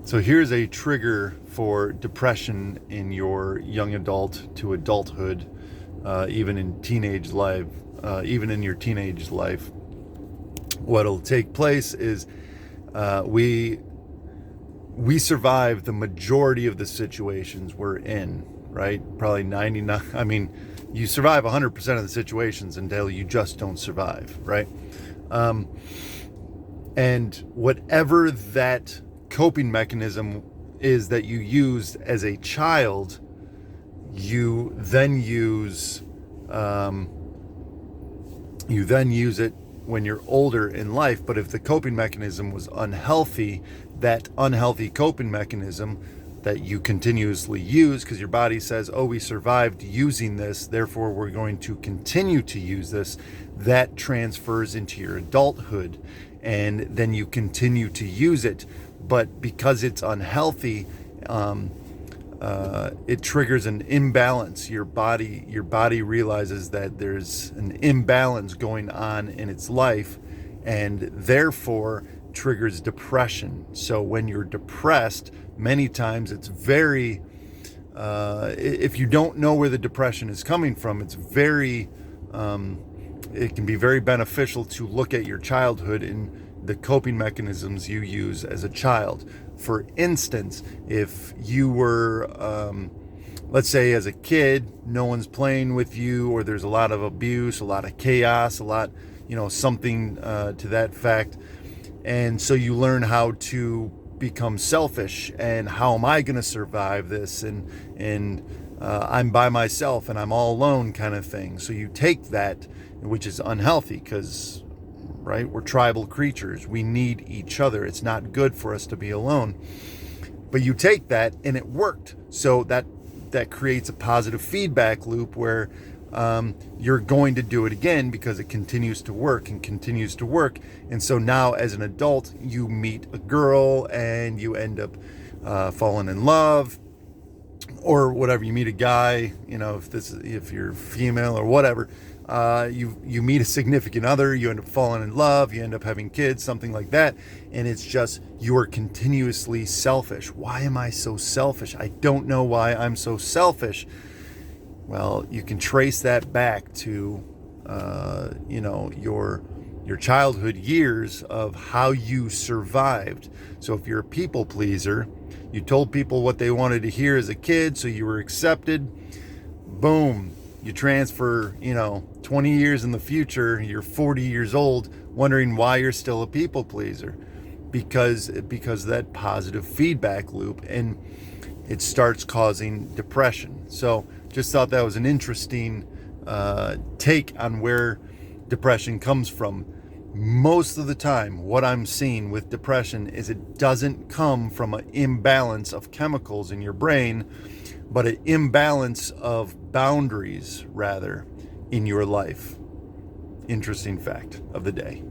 So here's a trigger for depression in your young adult to adulthood, even in teenage life, even in your teenage life. What'll take place is we survive the majority of the situations we're in, right? Probably 99. I mean, you survive 100% of the situations until you just don't survive, right? And whatever that coping mechanism is that you used as a child, you then use it when you're older in life. But if the coping mechanism was unhealthy, that unhealthy coping mechanism that you continuously use, because your body says, oh, we survived using this, therefore we're going to continue to use this, that transfers into your adulthood, and then you continue to use it. But because it's unhealthy, it triggers an imbalance. Your body realizes that there's an imbalance going on in its life, and therefore triggers depression. So when you're depressed, many times it's very, if you don't know where the depression is coming from, it's very, it can be very beneficial to look at your childhood and the coping mechanisms you use as a child. For instance, if you were, let's say as a kid, no one's playing with you, or there's a lot of abuse, a lot of chaos, a lot, something to that fact. And so you learn how to become selfish, and how am I going to survive this? And I'm by myself and I'm all alone kind of thing. So you take that, which is unhealthy because, right, we're tribal creatures. We need each other. It's not good for us to be alone. But you take that and it worked. So that creates a positive feedback loop where you're going to do it again because it continues to work and continues to work. And so now as an adult, you meet a girl and you end up falling in love, or whatever. You meet a guy, if you're female or whatever, you meet a significant other, you end up falling in love, you end up having kids, something like that. And it's just, you are continuously selfish. Why am I so selfish? I don't know why I'm so selfish. Well, you can trace that back to, your childhood years of how you survived. So if you're a people pleaser, you told people what they wanted to hear as a kid, so you were accepted. Boom, you transfer, 20 years in the future, you're 40 years old, wondering why you're still a people pleaser, because that positive feedback loop, and it starts causing depression. So just thought that was an interesting take on where depression comes from. Most of the time, what I'm seeing with depression is it doesn't come from an imbalance of chemicals in your brain, but an imbalance of boundaries, rather, in your life. Interesting fact of the day.